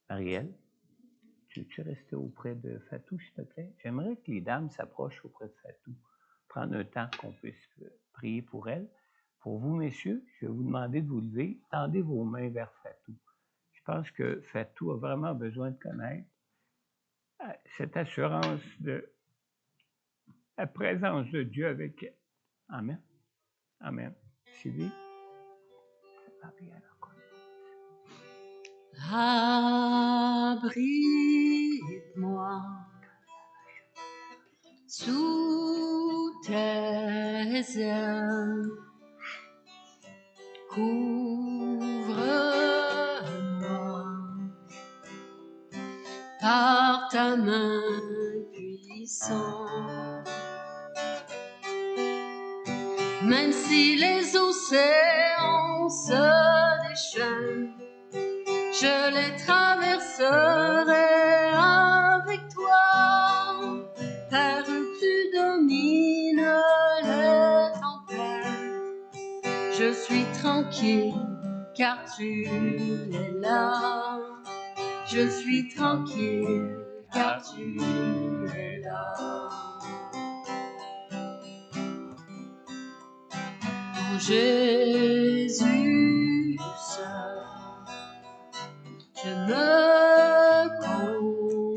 Ariel, tu veux-tu rester auprès de Fatou, s'il te plaît? J'aimerais que les dames s'approchent auprès de Fatou. Prendre un temps qu'on puisse prier pour elle. Pour vous, messieurs, je vais vous demander de vous lever. Tendez vos mains vers Fatou. Je pense que Fatou a vraiment besoin de connaître cette assurance de la présence de Dieu avec elle. Amen. Amen. Sylvie? Abrite-moi sous tes ailes, couvre-moi par ta main puissante. Même si les océans se déchaînent, je les traverserai avec toi. Père, tu domines les tempêtes. Je suis tranquille car tu es là. Je suis tranquille car tu es là. En Jésus seul, je me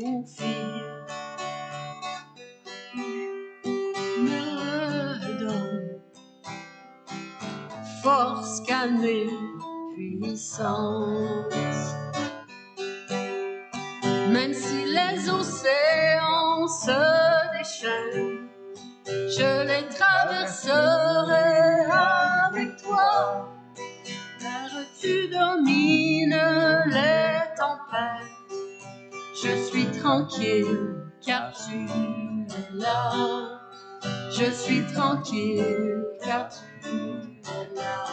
confie, me donne force, calme et puissance. Même si les océans se déchaînent, je les traverserai avec toi. Car tu domines les tempêtes. Je suis tranquille car tu es là. Je suis tranquille car tu es là.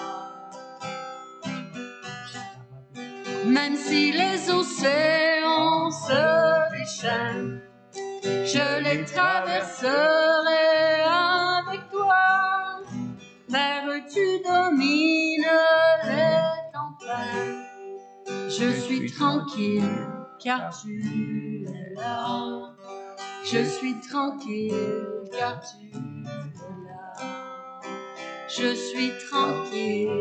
Même si les océans se déchaînent, je les traverserai avec toi. Père, tu domines les tempêtes. Je suis tranquille car tu es là. Je suis tranquille car tu es là. Je suis tranquille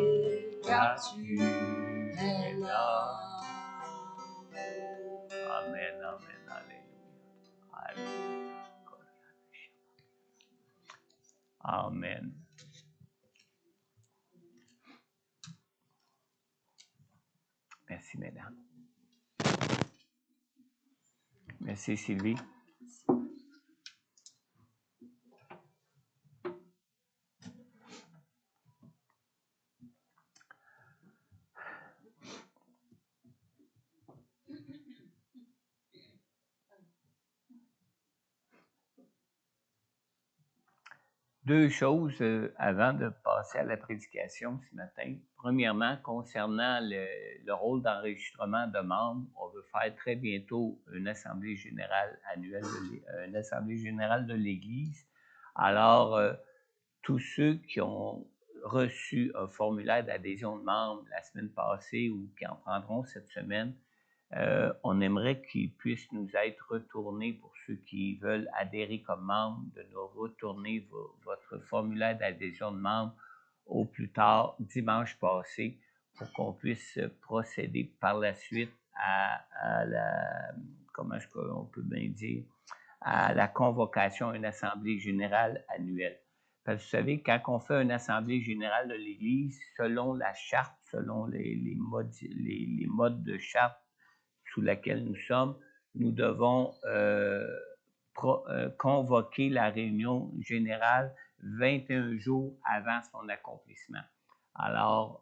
car tu es là. Amen, amen, alléluia. Amen. Merci, mesdames. Merci, Sylvie. Deux choses avant de passer à la prédication ce matin. Premièrement, concernant le rôle d'enregistrement de membres, on veut faire très bientôt une assemblée générale annuelle, une assemblée générale de l'Église. Alors, tous ceux qui ont reçu un formulaire d'adhésion de membres la semaine passée ou qui en prendront cette semaine, on aimerait qu'ils puissent nous être retournés, pour ceux qui veulent adhérer comme membres, de nous retourner votre formulaire d'adhésion de membre au plus tard dimanche passé pour qu'on puisse procéder par la suite à la, comment on peut bien dire, à la convocation à une assemblée générale annuelle. Parce que vous savez, quand on fait une assemblée générale de l'Église, selon la charte, selon les modes de charte sous laquelle nous sommes, nous devons convoquer la réunion générale 21 jours avant son accomplissement. Alors,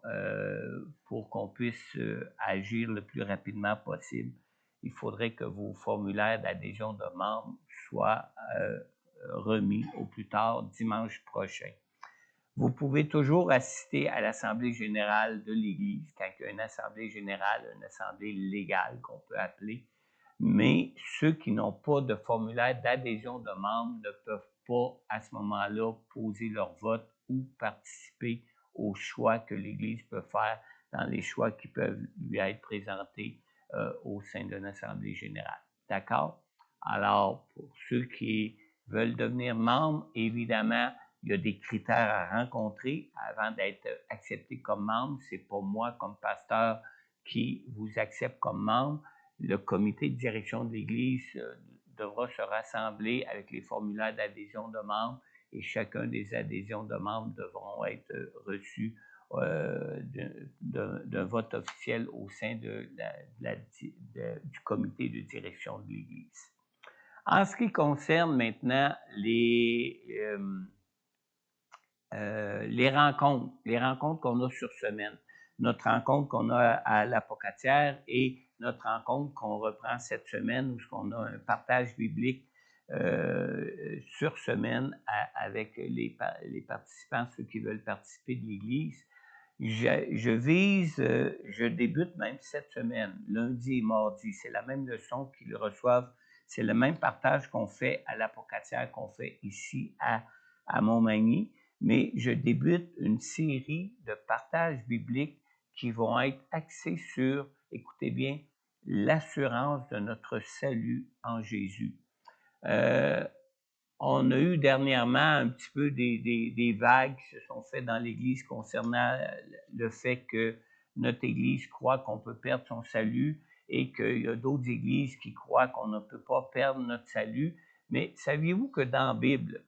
pour qu'on puisse agir le plus rapidement possible, il faudrait que vos formulaires d'adhésion de membres soient remis au plus tard dimanche prochain. Vous pouvez toujours assister à l'Assemblée générale de l'Église, quand il y a une Assemblée générale, une Assemblée légale qu'on peut appeler, mais ceux qui n'ont pas de formulaire d'adhésion de membres ne peuvent pas, à ce moment-là, poser leur vote ou participer aux choix que l'Église peut faire dans les choix qui peuvent lui être présentés au sein d'une assemblée générale. D'accord? Alors, pour ceux qui veulent devenir membres, évidemment, il y a des critères à rencontrer avant d'être accepté comme membre. C'est pas moi, comme pasteur, qui vous accepte comme membre. Le comité de direction de l'Église devra se rassembler avec les formulaires d'adhésion de membres et chacun des adhésions de membres devront être reçus d'un vote officiel au sein du comité de direction de l'Église. En ce qui concerne maintenant les rencontres qu'on a sur semaine, notre rencontre qu'on a à l'Apocatière et notre rencontre qu'on reprend cette semaine où on a un partage biblique sur semaine avec les participants, ceux qui veulent participer de l'Église. Je débute même cette semaine, lundi et mardi. C'est la même leçon qu'ils reçoivent. C'est le même partage qu'on fait à l'Apocatière, qu'on fait ici à Montmagny. Mais je débute une série de partages bibliques qui vont être axés sur, écoutez bien, l'assurance de notre salut en Jésus. On a eu dernièrement un petit peu des vagues qui se sont faites dans l'Église concernant le fait que notre Église croit qu'on peut perdre son salut et qu'il y a d'autres églises qui croient qu'on ne peut pas perdre notre salut. Mais saviez-vous que dans la Bible,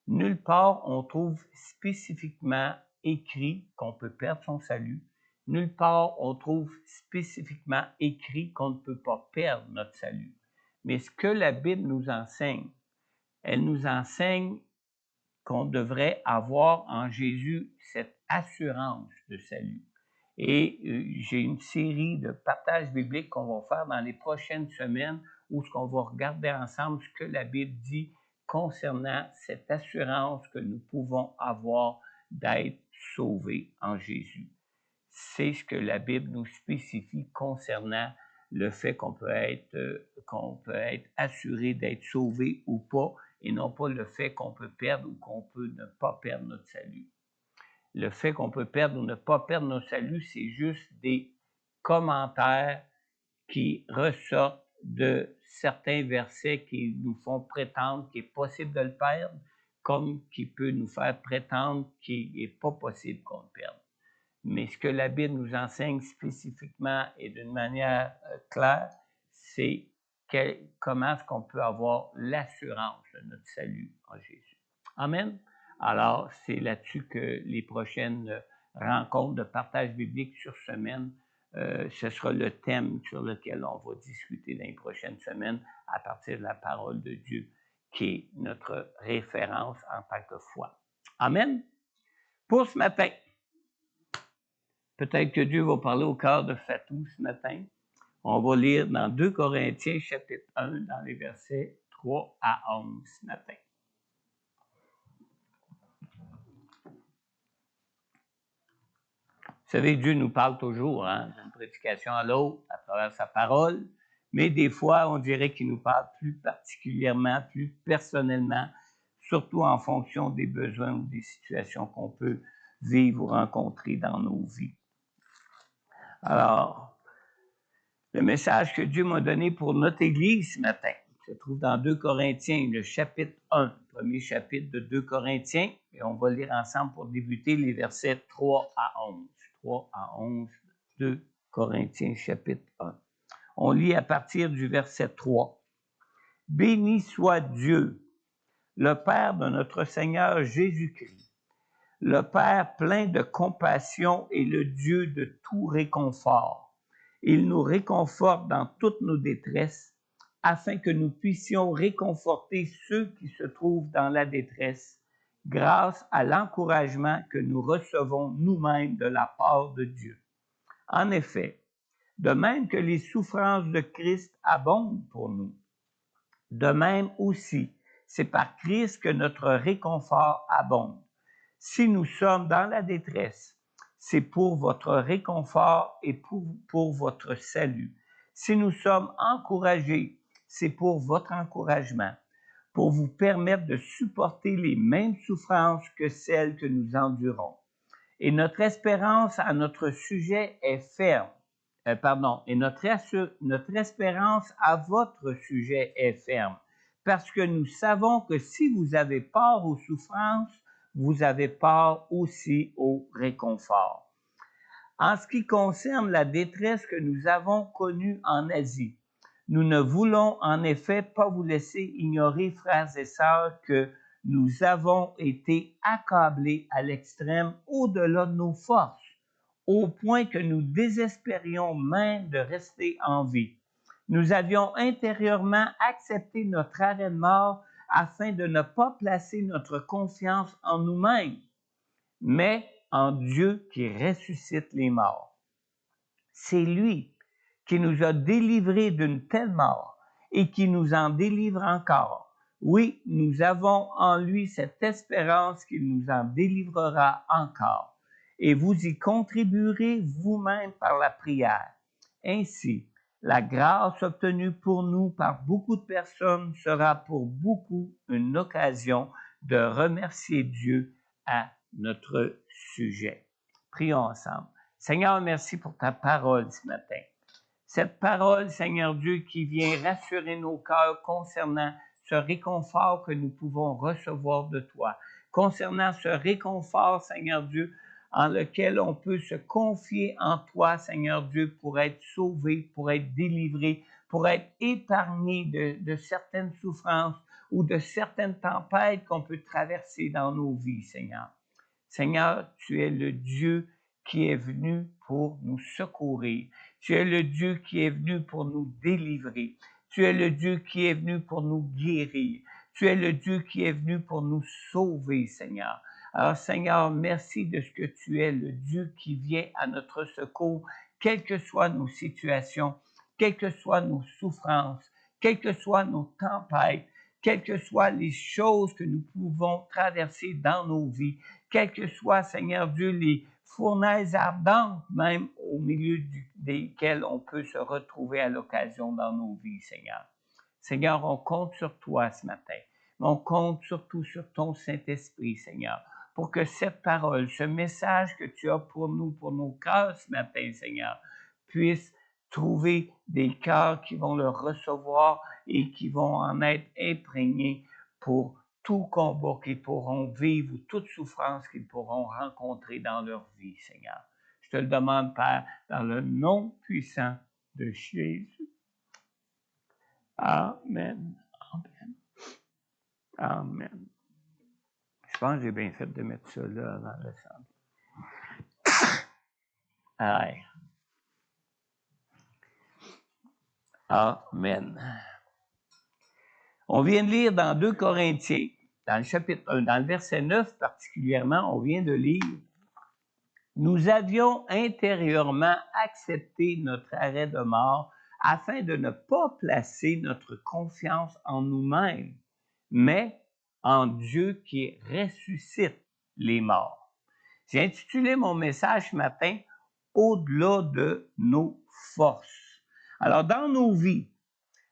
nulle part on trouve spécifiquement écrit qu'on peut perdre son salut. Nulle part on trouve spécifiquement écrit qu'on ne peut pas perdre notre salut. Mais ce que la Bible nous enseigne, elle nous enseigne qu'on devrait avoir en Jésus cette assurance de salut. Et j'ai une série de partages bibliques qu'on va faire dans les prochaines semaines où on va regarder ensemble ce que la Bible dit concernant cette assurance que nous pouvons avoir d'être sauvés en Jésus. C'est ce que la Bible nous spécifie concernant le fait qu'on peut être assuré d'être sauvé ou pas, et non pas le fait qu'on peut perdre ou qu'on peut ne pas perdre notre salut. Le fait qu'on peut perdre ou ne pas perdre notre salut, c'est juste des commentaires qui ressortent de certains versets qui nous font prétendre qu'il est possible de le perdre, comme qui peut nous faire prétendre qu'il n'est pas possible qu'on le perde. Mais ce que la Bible nous enseigne spécifiquement et d'une manière claire, c'est comment est-ce qu'on peut avoir l'assurance de notre salut en Jésus. Amen. Alors, c'est là-dessus que les prochaines rencontres de partage biblique sur semaine, ce sera le thème sur lequel on va discuter dans les prochaines semaines à partir de la parole de Dieu, qui est notre référence en tant que foi. Amen. Pour ce matin, peut-être que Dieu va parler au cœur de Fatou ce matin. On va lire dans 2 Corinthiens, chapitre 1, dans les versets 3 à 11 ce matin. Vous savez, Dieu nous parle toujours, d'une prédication à l'autre, à travers sa parole, mais des fois, on dirait qu'il nous parle plus particulièrement, plus personnellement, surtout en fonction des besoins ou des situations qu'on peut vivre ou rencontrer dans nos vies. Alors, le message que Dieu m'a donné pour notre Église ce matin se trouve dans 2 Corinthiens, le chapitre 1, premier chapitre de 2 Corinthiens, et on va lire ensemble pour débuter les versets 3 à 11. 3 à 11, 2 Corinthiens, chapitre 1. On lit à partir du verset 3. « Béni soit Dieu, le Père de notre Seigneur Jésus-Christ, le Père plein de compassion et le Dieu de tout réconfort. Il nous réconforte dans toutes nos détresses, afin que nous puissions réconforter ceux qui se trouvent dans la détresse, grâce à l'encouragement que nous recevons nous-mêmes de la part de Dieu. En effet, de même que les souffrances de Christ abondent pour nous, de même aussi, c'est par Christ que notre réconfort abonde. Si nous sommes dans la détresse, c'est pour votre réconfort et pour votre salut. Si nous sommes encouragés, c'est pour votre encouragement, pour vous permettre de supporter les mêmes souffrances que celles que nous endurons. Et notre espérance à notre sujet est ferme, et notre espérance à votre sujet est ferme, parce que nous savons que si vous avez part aux souffrances, vous avez part aussi au réconfort. En ce qui concerne la détresse que nous avons connue en Asie, nous ne voulons en effet pas vous laisser ignorer, frères et sœurs, que nous avons été accablés à l'extrême au-delà de nos forces, au point que nous désespérions même de rester en vie. Nous avions intérieurement accepté notre arrêt de mort afin de ne pas placer notre confiance en nous-mêmes, mais en Dieu qui ressuscite les morts. C'est lui qui nous a délivrés d'une telle mort et qui nous en délivre encore. Oui, nous avons en lui cette espérance qu'il nous en délivrera encore. Et vous y contribuerez vous-même par la prière. Ainsi, la grâce obtenue pour nous par beaucoup de personnes sera pour beaucoup une occasion de remercier Dieu à notre sujet. Prions ensemble. Seigneur, merci pour ta parole ce matin. Cette parole, Seigneur Dieu, qui vient rassurer nos cœurs concernant ce réconfort que nous pouvons recevoir de toi, concernant ce réconfort, Seigneur Dieu, en lequel on peut se confier en toi, Seigneur Dieu, pour être sauvé, pour être délivré, pour être épargné de certaines souffrances ou de certaines tempêtes qu'on peut traverser dans nos vies, Seigneur. Seigneur, tu es le Dieu qui est venu pour nous secourir. Tu es le Dieu qui est venu pour nous délivrer. Tu es le Dieu qui est venu pour nous guérir. Tu es le Dieu qui est venu pour nous sauver, Seigneur. Alors, Seigneur, merci de ce que tu es le Dieu qui vient à notre secours, quelles que soient nos situations, quelles que soient nos souffrances, quelles que soient nos tempêtes, quelles que soient les choses que nous pouvons traverser dans nos vies, quelles que soient, Seigneur Dieu, les fournaises ardentes, même au milieu desquelles on peut se retrouver à l'occasion dans nos vies, Seigneur. Seigneur, on compte sur toi ce matin, mais on compte surtout sur ton Saint-Esprit, Seigneur, pour que cette parole, ce message que tu as pour nous, pour nos cœurs ce matin, Seigneur, puisse trouver des cœurs qui vont le recevoir et qui vont en être imprégnés pour tout combat qu'ils pourront vivre ou toute souffrance qu'ils pourront rencontrer dans leur vie, Seigneur. Je te le demande, Père, dans le nom puissant de Jésus. Amen. Amen. Amen. Je pense que j'ai bien fait de mettre ça là dans le centre. Aïe. Amen. On vient de lire dans 2 Corinthiens, dans le chapitre 1, dans le verset 9 particulièrement, on vient de lire « Nous avions intérieurement accepté notre arrêt de mort afin de ne pas placer notre confiance en nous-mêmes, mais en Dieu qui ressuscite les morts. » J'ai intitulé mon message ce matin « Au-delà de nos forces ». Alors, dans nos vies,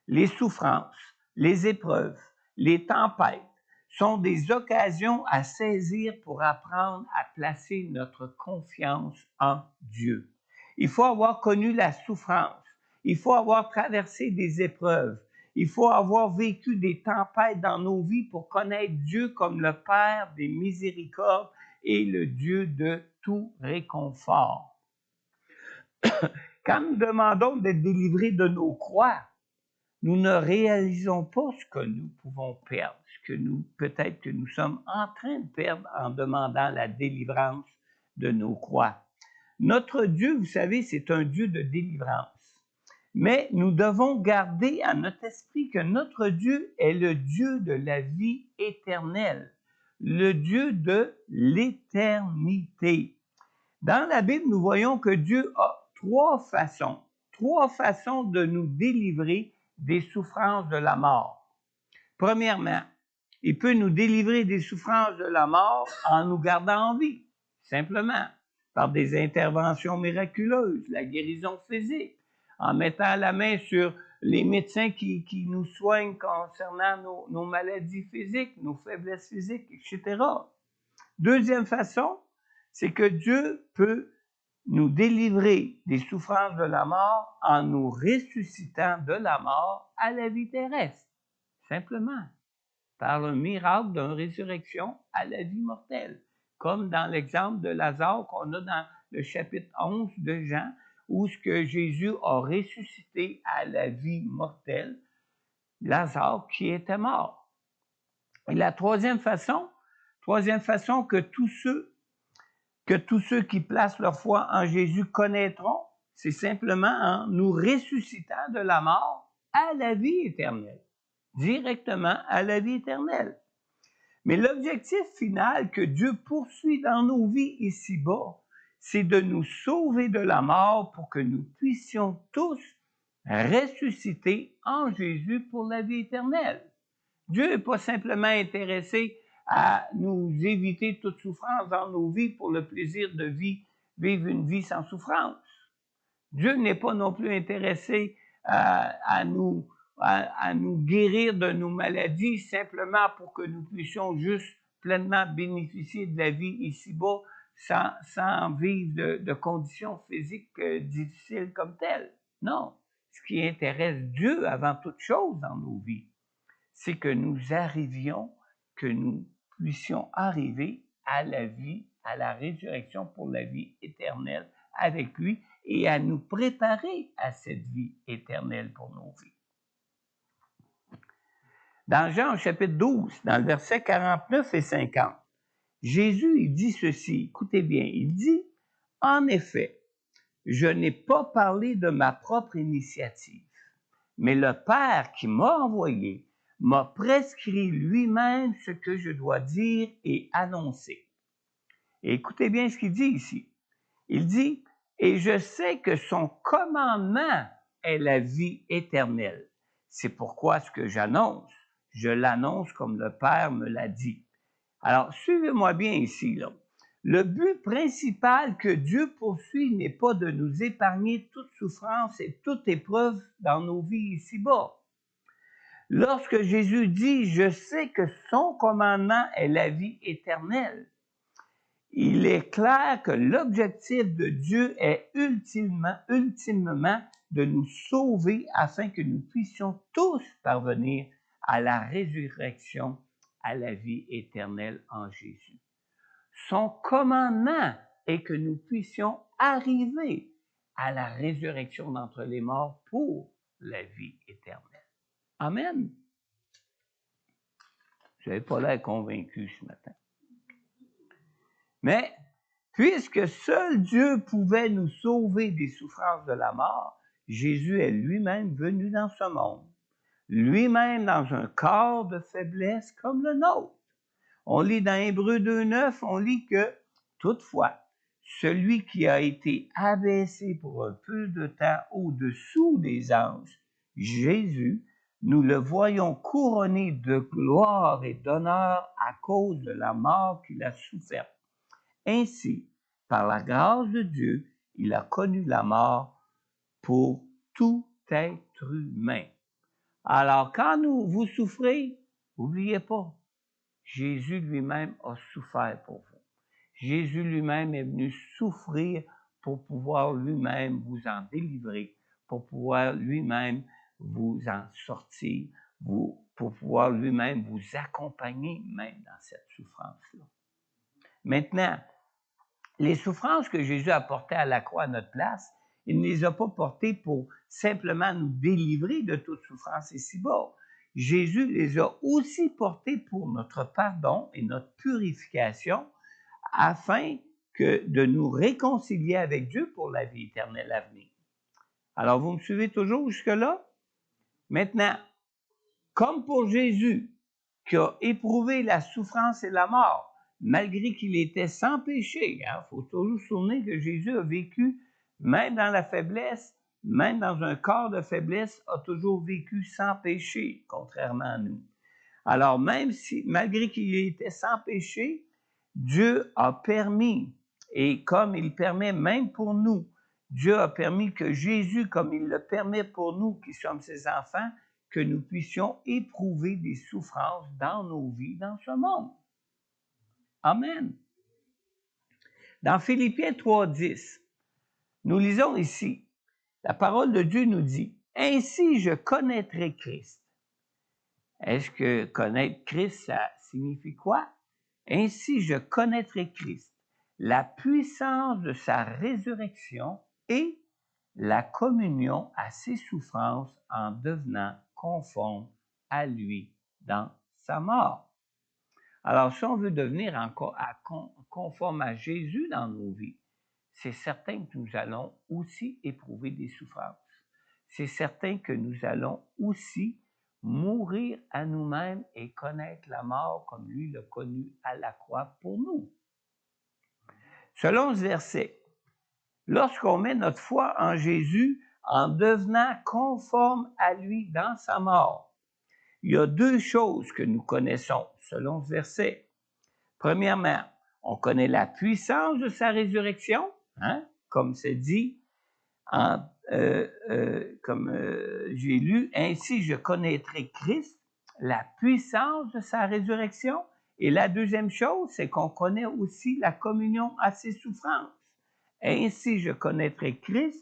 les souffrances, les épreuves, les tempêtes sont des occasions à saisir pour apprendre à placer notre confiance en Dieu. Il faut avoir connu la souffrance, il faut avoir traversé des épreuves, il faut avoir vécu des tempêtes dans nos vies pour connaître Dieu comme le Père des miséricordes et le Dieu de tout réconfort. Quand nous demandons d'être délivrés de nos croix, nous ne réalisons pas ce que nous pouvons perdre, ce que peut-être que nous sommes en train de perdre en demandant la délivrance de nos croix. Notre Dieu, vous savez, c'est un Dieu de délivrance. Mais nous devons garder à notre esprit que notre Dieu est le Dieu de la vie éternelle, le Dieu de l'éternité. Dans la Bible, nous voyons que Dieu a trois façons de nous délivrer des souffrances de la mort. Premièrement, il peut nous délivrer des souffrances de la mort en nous gardant en vie, simplement, par des interventions miraculeuses, la guérison physique, en mettant la main sur les médecins qui nous soignent concernant nos maladies physiques, nos faiblesses physiques, etc. Deuxième façon, c'est que Dieu peut nous délivrer des souffrances de la mort en nous ressuscitant de la mort à la vie terrestre. Simplement, par le miracle d'une résurrection à la vie mortelle. Comme dans l'exemple de Lazare qu'on a dans le chapitre 11 de Jean, où ce que Jésus a ressuscité à la vie mortelle, Lazare qui était mort. Et la troisième façon que tous ceux qui placent leur foi en Jésus connaîtront, c'est simplement en nous ressuscitant de la mort à la vie éternelle, directement à la vie éternelle. Mais l'objectif final que Dieu poursuit dans nos vies ici-bas, c'est de nous sauver de la mort pour que nous puissions tous ressusciter en Jésus pour la vie éternelle. Dieu n'est pas simplement intéressé à nous éviter toute souffrance dans nos vies pour le plaisir de vivre une vie sans souffrance. Dieu n'est pas non plus intéressé à nous guérir de nos maladies simplement pour que nous puissions juste pleinement bénéficier de la vie ici-bas sans vivre de conditions physiques difficiles comme telles. Non, ce qui intéresse Dieu avant toute chose dans nos vies, c'est que nous puissions arriver à la vie, à la résurrection pour la vie éternelle avec lui et à nous préparer à cette vie éternelle pour nos vies. Dans Jean chapitre 12, dans le verset 49 et 50, Jésus il dit ceci, écoutez bien, il dit, « En effet, je n'ai pas parlé de ma propre initiative, mais le Père qui m'a envoyé m'a prescrit lui-même ce que je dois dire et annoncer. » Et écoutez bien ce qu'il dit ici. Il dit, « Et je sais que son commandement est la vie éternelle. C'est pourquoi ce que j'annonce, je l'annonce comme le Père me l'a dit. » Alors, suivez-moi bien ici, là. Le but principal que Dieu poursuit n'est pas de nous épargner toute souffrance et toute épreuve dans nos vies ici-bas. Lorsque Jésus dit « Je sais que son commandement est la vie éternelle », il est clair que l'objectif de Dieu est ultimement de nous sauver afin que nous puissions tous parvenir à la résurrection, à la vie éternelle en Jésus. Son commandement est que nous puissions arriver à la résurrection d'entre les morts pour la vie éternelle. Amen. Je n'avais pas l'air convaincu ce matin. Mais, puisque seul Dieu pouvait nous sauver des souffrances de la mort, Jésus est lui-même venu dans ce monde, lui-même dans un corps de faiblesse comme le nôtre. On lit dans Hébreux 2.9, on lit que, toutefois, celui qui a été abaissé pour un peu de temps au-dessous des anges, Jésus, nous le voyons couronné de gloire et d'honneur à cause de la mort qu'il a soufferte. Ainsi, par la grâce de Dieu, il a connu la mort pour tout être humain. Alors, quand vous souffrez, n'oubliez pas, Jésus lui-même a souffert pour vous. Jésus lui-même est venu souffrir pour pouvoir lui-même vous en délivrer, pour pouvoir lui-même vous en sortir, pour pouvoir lui-même vous accompagner même dans cette souffrance-là. Maintenant, les souffrances que Jésus a portées à la croix à notre place, il ne les a pas portées pour simplement nous délivrer de toute souffrance ici-bas. Jésus les a aussi portées pour notre pardon et notre purification, afin de nous réconcilier avec Dieu pour la vie éternelle à venir. Alors, vous me suivez toujours jusque-là? Maintenant, comme pour Jésus, qui a éprouvé la souffrance et la mort, malgré qu'il était sans péché, faut toujours se souvenir que Jésus a vécu, même dans la faiblesse, même dans un corps de faiblesse, a toujours vécu sans péché, contrairement à nous. Alors, même si, malgré qu'il était sans péché, Dieu a permis, et comme il permet même pour nous, Dieu a permis que Jésus, comme il le permet pour nous qui sommes ses enfants, que nous puissions éprouver des souffrances dans nos vies, dans ce monde. Amen. Dans Philippiens 3.10, Nous lisons ici, la parole de Dieu nous dit, « Ainsi je connaîtrai Christ. » Est-ce que connaître Christ, ça signifie quoi? « Ainsi je connaîtrai Christ, la puissance de sa résurrection et la communion à ses souffrances en devenant conforme à lui dans sa mort. » Alors, si on veut devenir conforme à Jésus dans nos vies, c'est certain que nous allons aussi éprouver des souffrances. C'est certain que nous allons aussi mourir à nous-mêmes et connaître la mort comme lui l'a connu à la croix pour nous. Selon ce verset, lorsqu'on met notre foi en Jésus en devenant conforme à lui dans sa mort, il y a deux choses que nous connaissons selon ce verset. Premièrement, on connaît la puissance de sa résurrection, comme c'est dit, comme j'ai lu, « Ainsi je connaîtrai Christ, la puissance de sa résurrection. » Et la deuxième chose, c'est qu'on connaît aussi la communion à ses souffrances. « Ainsi je connaîtrai Christ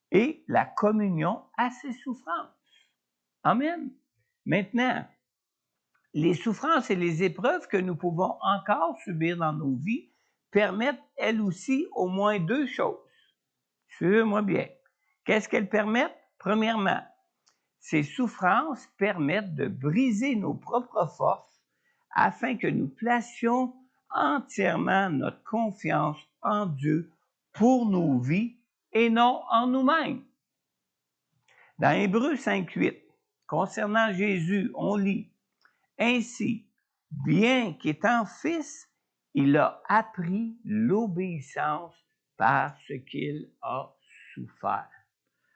et la communion à ses souffrances. » Amen. Maintenant, les souffrances et les épreuves que nous pouvons encore subir dans nos vies permettent, elles aussi, au moins deux choses. Suivez-moi bien. Qu'est-ce qu'elles permettent? Premièrement, ces souffrances permettent de briser nos propres forces afin que nous placions entièrement notre confiance en Dieu pour nos vies et non en nous-mêmes. Dans Hébreux 5:8, concernant Jésus, on lit, « Ainsi, bien qu'étant fils, il a appris l'obéissance par ce qu'il a souffert. »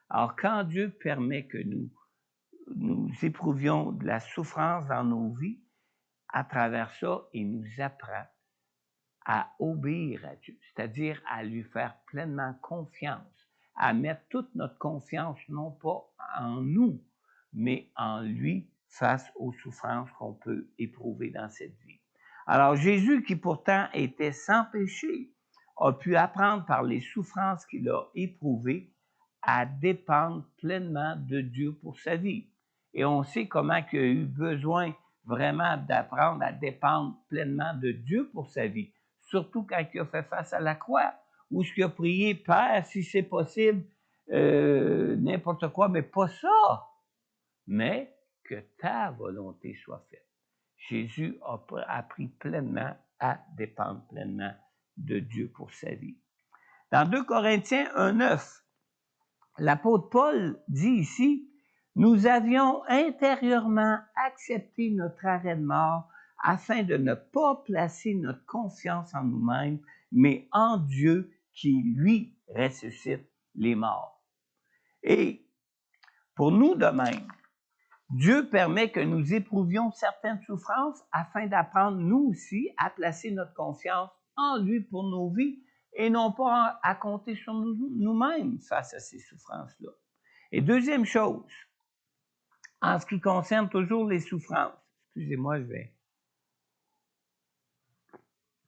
Alors, quand Dieu permet que nous éprouvions de la souffrance dans nos vies, à travers ça, il nous apprend à obéir à Dieu, c'est-à-dire à lui faire pleinement confiance, à mettre toute notre confiance, non pas en nous, mais en lui face aux souffrances qu'on peut éprouver dans cette vie. Alors, Jésus, qui pourtant était sans péché, a pu apprendre par les souffrances qu'il a éprouvées à dépendre pleinement de Dieu pour sa vie. Et on sait comment il a eu besoin vraiment d'apprendre à dépendre pleinement de Dieu pour sa vie, surtout quand il a fait face à la croix, où il a prié, « Père, si c'est possible, n'importe quoi, mais pas ça, mais que ta volonté soit faite. » Jésus a appris pleinement à dépendre pleinement de Dieu pour sa vie. Dans 2 Corinthiens 1:9, l'apôtre Paul dit ici, « Nous avions intérieurement accepté notre arrêt de mort afin de ne pas placer notre confiance en nous-mêmes, mais en Dieu qui, lui, ressuscite les morts. » Et pour nous de même, Dieu permet que nous éprouvions certaines souffrances afin d'apprendre nous aussi à placer notre confiance en lui pour nos vies et non pas à compter sur nous-mêmes face à ces souffrances-là. Et deuxième chose, en ce qui concerne toujours les souffrances, excusez-moi, je vais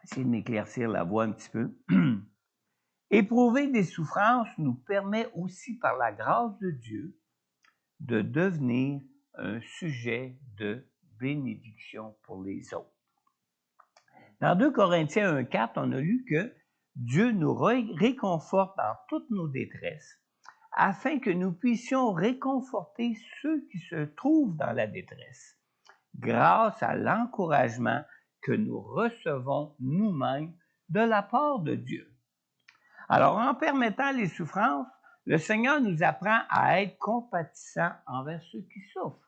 essayer de m'éclaircir la voix un petit peu. Éprouver des souffrances nous permet aussi par la grâce de Dieu de devenir un sujet de bénédiction pour les autres. Dans 2 Corinthiens 1:4, on a lu que Dieu nous réconforte dans toutes nos détresses, afin que nous puissions réconforter ceux qui se trouvent dans la détresse, grâce à l'encouragement que nous recevons nous-mêmes de la part de Dieu. Alors, en permettant les souffrances, le Seigneur nous apprend à être compatissants envers ceux qui souffrent.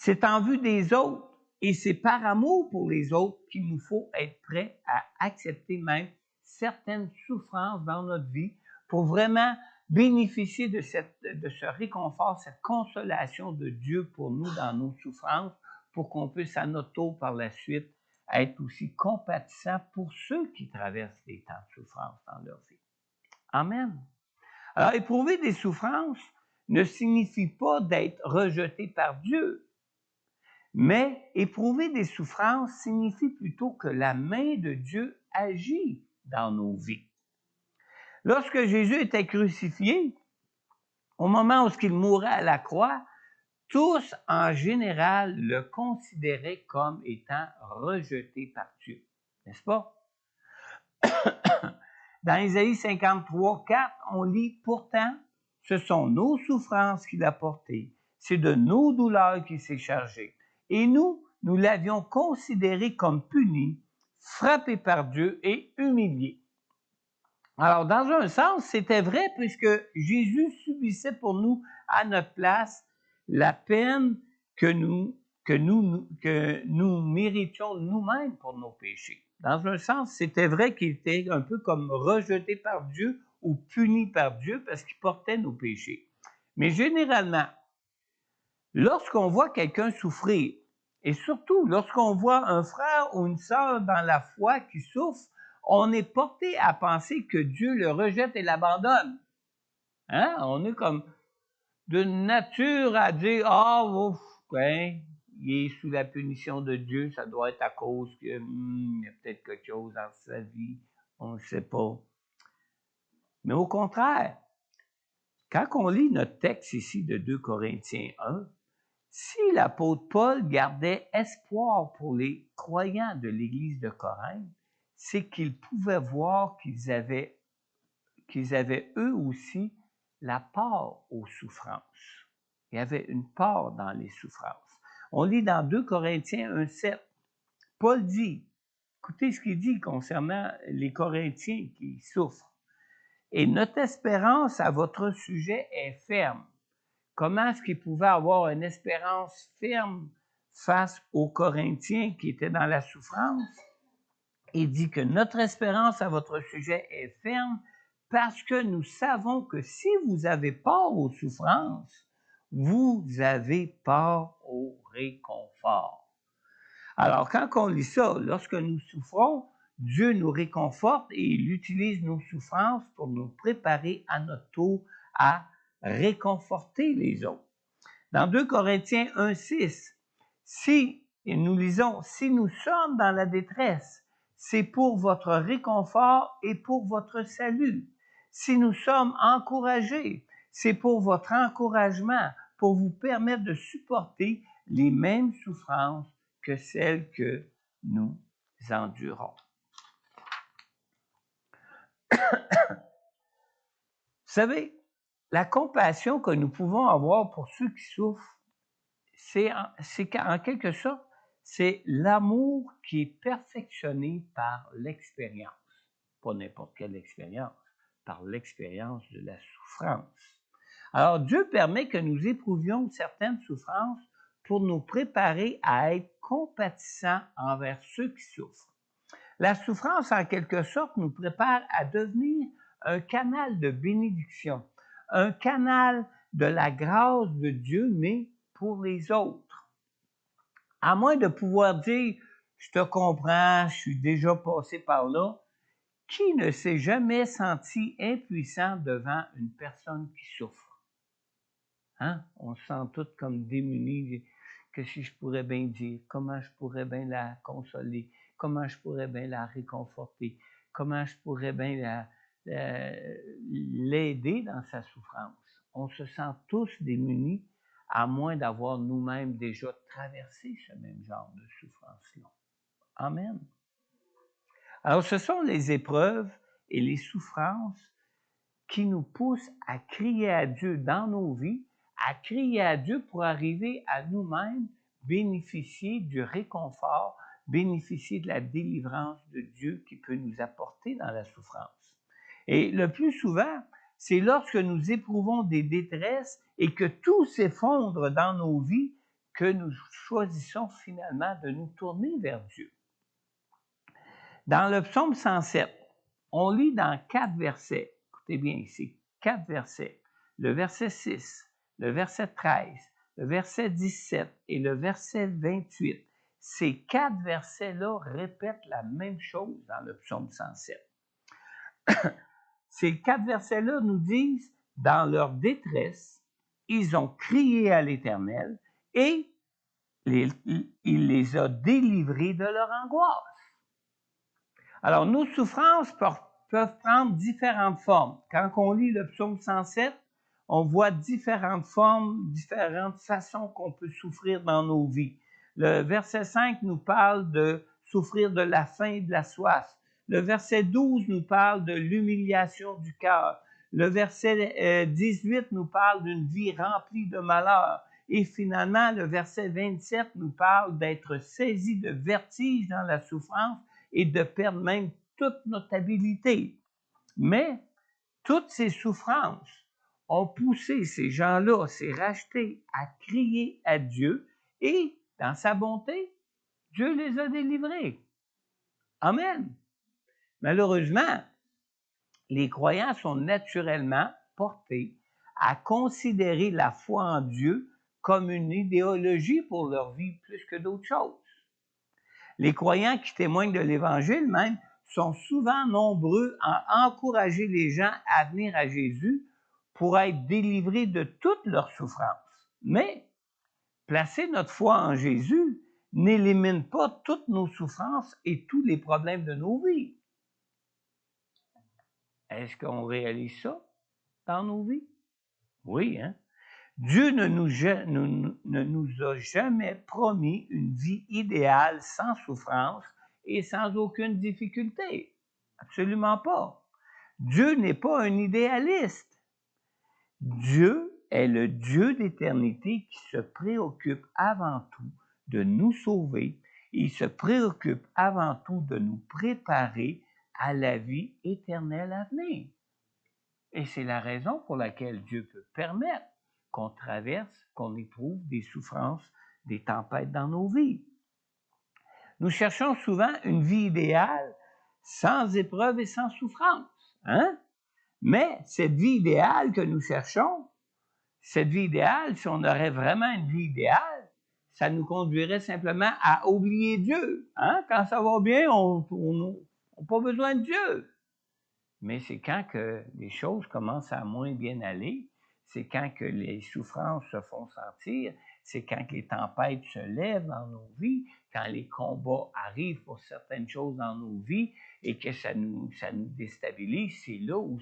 C'est en vue des autres et c'est par amour pour les autres qu'il nous faut être prêts à accepter même certaines souffrances dans notre vie pour vraiment bénéficier de ce réconfort, cette consolation de Dieu pour nous dans nos souffrances, pour qu'on puisse à notre tour par la suite être aussi compatissants pour ceux qui traversent des temps de souffrance dans leur vie. Amen. Alors, éprouver des souffrances ne signifie pas d'être rejeté par Dieu, mais éprouver des souffrances signifie plutôt que la main de Dieu agit dans nos vies. Lorsque Jésus était crucifié, au moment où il mourait à la croix, tous, en général, le considéraient comme étant rejeté par Dieu. N'est-ce pas? Dans Ésaïe 53, 4, on lit « Pourtant, ce sont nos souffrances qu'il a portées, c'est de nos douleurs qu'il s'est chargé. Et nous l'avions considéré comme puni, frappé par Dieu et humilié. » Alors, dans un sens, c'était vrai puisque Jésus subissait pour nous, à notre place, la peine que nous méritions nous-mêmes pour nos péchés. Dans un sens, c'était vrai qu'il était un peu comme rejeté par Dieu ou puni par Dieu parce qu'il portait nos péchés. Mais généralement, lorsqu'on voit quelqu'un souffrir, et surtout lorsqu'on voit un frère ou une sœur dans la foi qui souffre, on est porté à penser que Dieu le rejette et l'abandonne. Hein? On est comme de nature à dire « Ah, ouf, ouais, il est sous la punition de Dieu, ça doit être à cause que il y a peut-être quelque chose dans sa vie, on ne sait pas. » Mais au contraire, quand on lit notre texte ici de 2 Corinthiens 1, si l'apôtre Paul gardait espoir pour les croyants de l'Église de Corinthe, c'est qu'il pouvait voir qu'ils avaient eux aussi la part aux souffrances. Il y avait une part dans les souffrances. On lit dans 2 Corinthiens 1,7. Paul dit, écoutez ce qu'il dit concernant les Corinthiens qui souffrent. « Et notre espérance à votre sujet est ferme. » Comment est-ce qu'il pouvait avoir une espérance ferme face aux Corinthiens qui étaient dans la souffrance? Il dit que notre espérance à votre sujet est ferme parce que nous savons que si vous avez part aux souffrances, vous avez part au réconfort. Alors, quand on lit ça, lorsque nous souffrons, Dieu nous réconforte et il utilise nos souffrances pour nous préparer à notre tour à réconforter les autres. Dans 2 Corinthiens 1,6, nous lisons « Si nous sommes dans la détresse, c'est pour votre réconfort et pour votre salut. Si nous sommes encouragés, c'est pour votre encouragement, pour vous permettre de supporter les mêmes souffrances que celles que nous endurons. » Vous savez, la compassion que nous pouvons avoir pour ceux qui souffrent, c'est en quelque sorte, c'est l'amour qui est perfectionné par l'expérience. Pas n'importe quelle expérience, par l'expérience de la souffrance. Alors, Dieu permet que nous éprouvions certaines souffrances pour nous préparer à être compatissants envers ceux qui souffrent. La souffrance, en quelque sorte, nous prépare à devenir un canal de bénédiction, un canal de la grâce de Dieu, mais pour les autres. À moins de pouvoir dire « je te comprends, je suis déjà passé par là », qui ne s'est jamais senti impuissant devant une personne qui souffre? Hein? On se sent tous comme démunis. Que si je pourrais bien dire, comment je pourrais bien la consoler, comment je pourrais bien la réconforter, comment je pourrais bien l'aider dans sa souffrance. On se sent tous démunis, à moins d'avoir nous-mêmes déjà traversé ce même genre de souffrance-là. Amen. Alors, ce sont les épreuves et les souffrances qui nous poussent à crier à Dieu dans nos vies, à crier à Dieu pour arriver à nous-mêmes bénéficier du réconfort, bénéficier de la délivrance de Dieu qui peut nous apporter dans la souffrance. Et le plus souvent, c'est lorsque nous éprouvons des détresses et que tout s'effondre dans nos vies que nous choisissons finalement de nous tourner vers Dieu. Dans le psaume 107, on lit dans 4 versets, écoutez bien ici, 4 versets, le verset 6, le verset 13, le verset 17 et le verset 28. Ces 4 versets-là répètent la même chose dans le psaume 107. Ces 4 versets-là nous disent, dans leur détresse, ils ont crié à l'Éternel et il les a délivrés de leur angoisse. Alors, nos souffrances peuvent prendre différentes formes. Quand on lit le psaume 107, on voit différentes formes, différentes façons qu'on peut souffrir dans nos vies. Le verset 5 nous parle de souffrir de la faim et de la soif. Le verset 12 nous parle de l'humiliation du cœur. Le verset 18 nous parle d'une vie remplie de malheur. Et finalement, le verset 27 nous parle d'être saisi de vertige dans la souffrance et de perdre même toute notabilité. Mais toutes ces souffrances ont poussé ces gens-là, ces rachetés, à crier à Dieu et, dans sa bonté, Dieu les a délivrés. Amen. Malheureusement, les croyants sont naturellement portés à considérer la foi en Dieu comme une idéologie pour leur vie plus que d'autres choses. Les croyants qui témoignent de l'Évangile même sont souvent nombreux à encourager les gens à venir à Jésus pour être délivrés de toutes leurs souffrances. Mais placer notre foi en Jésus n'élimine pas toutes nos souffrances et tous les problèmes de nos vies. Est-ce qu'on réalise ça dans nos vies? Oui, hein? Dieu ne nous a jamais promis une vie idéale sans souffrance et sans aucune difficulté. Absolument pas. Dieu n'est pas un idéaliste. Dieu est le Dieu d'éternité qui se préoccupe avant tout de nous sauver. Il se préoccupe avant tout de nous préparer à la vie éternelle à venir. Et c'est la raison pour laquelle Dieu peut permettre qu'on traverse, qu'on éprouve des souffrances, des tempêtes dans nos vies. Nous cherchons souvent une vie idéale, sans épreuve et sans souffrance, hein? Mais cette vie idéale que nous cherchons, cette vie idéale, si on aurait vraiment une vie idéale, ça nous conduirait simplement à oublier Dieu, hein? Quand ça va bien, on n'a pas besoin de Dieu. Mais c'est quand que les choses commencent à moins bien aller, c'est quand que les souffrances se font sentir, c'est quand que les tempêtes se lèvent dans nos vies, quand les combats arrivent pour certaines choses dans nos vies et que ça nous déstabilise, c'est là où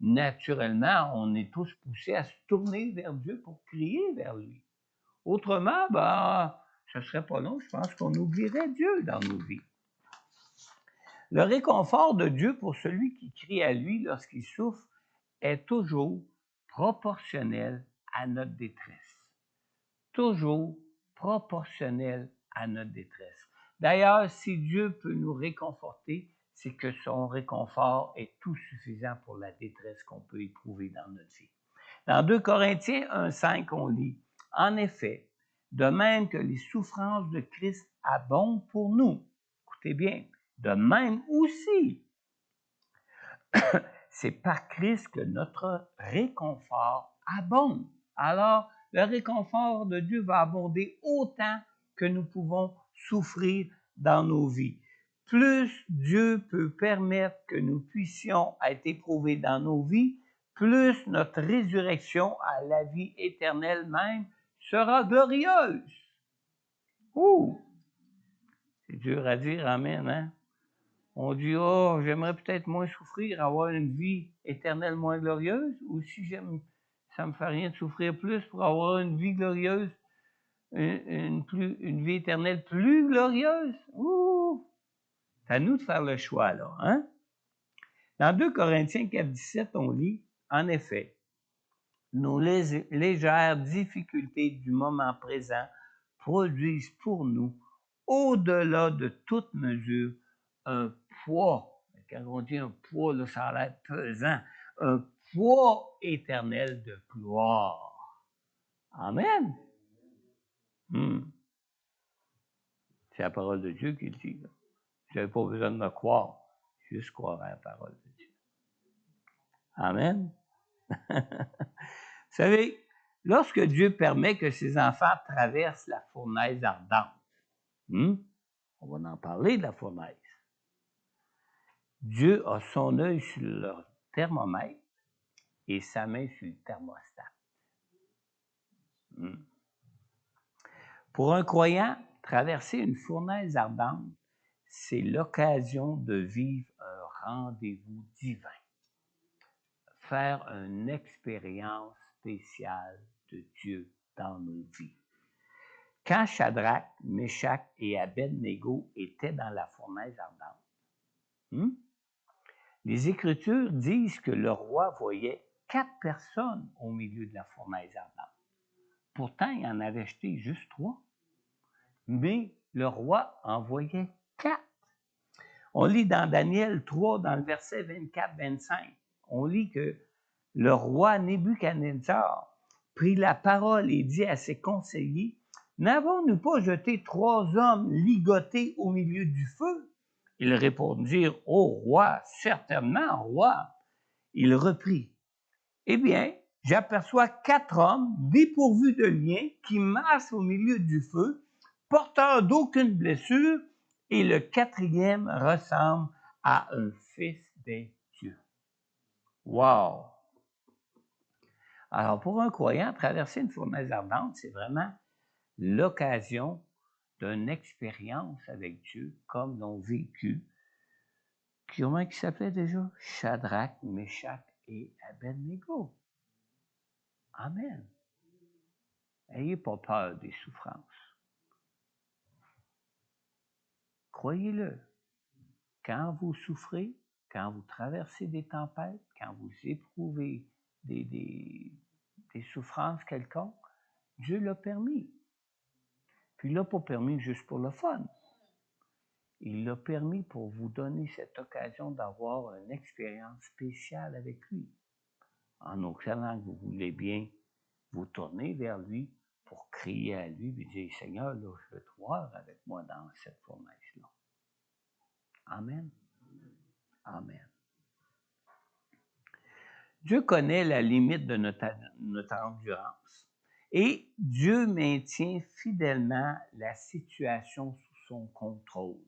naturellement, on est tous poussés à se tourner vers Dieu pour crier vers lui. Autrement, ce serait pas long, je pense qu'on oublierait Dieu dans nos vies. Le réconfort de Dieu pour celui qui crie à lui lorsqu'il souffre est toujours proportionnel à notre détresse. Toujours proportionnel à notre détresse. D'ailleurs, si Dieu peut nous réconforter, c'est que son réconfort est tout suffisant pour la détresse qu'on peut éprouver dans notre vie. Dans 2 Corinthiens 1,5, on lit « En effet, de même que les souffrances de Christ abondent pour nous. » Écoutez bien. De même aussi, c'est par Christ que notre réconfort abonde. Alors, le réconfort de Dieu va abonder autant que nous pouvons souffrir dans nos vies. Plus Dieu peut permettre que nous puissions être éprouvés dans nos vies, plus notre résurrection à la vie éternelle même sera glorieuse. Ouh! C'est dur à dire, amen, hein? On dit, oh, j'aimerais peut-être moins souffrir, avoir une vie éternelle moins glorieuse, ou si ça me fait rien de souffrir plus pour avoir une vie glorieuse, une vie éternelle plus glorieuse. Ouh! C'est à nous de faire le choix, là, hein? Dans 2 Corinthiens 4, 17, on lit, en effet, nos légères difficultés du moment présent produisent pour nous, au-delà de toute mesure, un poids. Quand on dit un poids, là, ça a l'air pesant. Un poids éternel de gloire. Amen. C'est la parole de Dieu qui le dit. Là. Vous n'avez pas besoin de me croire. Juste croire à la parole de Dieu. Amen. Vous savez, lorsque Dieu permet que ses enfants traversent la fournaise ardente, on va en parler de la fournaise. Dieu a son œil sur le thermomètre et sa main sur le thermostat. Pour un croyant, traverser une fournaise ardente, c'est l'occasion de vivre un rendez-vous divin. Faire une expérience spéciale de Dieu dans nos vies. Quand Shadrach, Meshach et Abed-Négo étaient dans la fournaise ardente, les Écritures disent que le roi voyait 4 personnes au milieu de la fournaise ardente. Pourtant, il en avait jeté juste 3. Mais le roi en voyait 4. On lit dans Daniel 3, dans le verset 24-25, on lit que le roi Nebuchadnezzar prit la parole et dit à ses conseillers, « N'avons-nous pas jeté 3 hommes ligotés au milieu du feu? » Ils répondirent, « Ô roi, certainement, roi. » Il reprit, « Eh bien, j'aperçois 4 hommes dépourvus de liens qui marchent au milieu du feu, porteurs d'aucune blessure, et le 4e ressemble à un fils des dieux. » Wow! Alors, pour un croyant, traverser une fournaise ardente, c'est vraiment l'occasion d'une expérience avec Dieu, comme l'ont vécu, comment il s'appelait déjà? Shadrach, Meshach et Abed-Négo. Amen. N'ayez pas peur des souffrances. Croyez-le. Quand vous souffrez, quand vous traversez des tempêtes, quand vous éprouvez des souffrances quelconques, Dieu l'a permis. Puis il ne l'a pas permis juste pour le fun. Il l'a permis pour vous donner cette occasion d'avoir une expérience spéciale avec lui. En auquel vous voulez bien vous tourner vers lui pour crier à lui et dire, Seigneur, là, je veux te voir avec moi dans cette fournaise-là. Amen. Amen. Dieu connaît la limite de notre endurance et Dieu maintient fidèlement la situation sous son contrôle.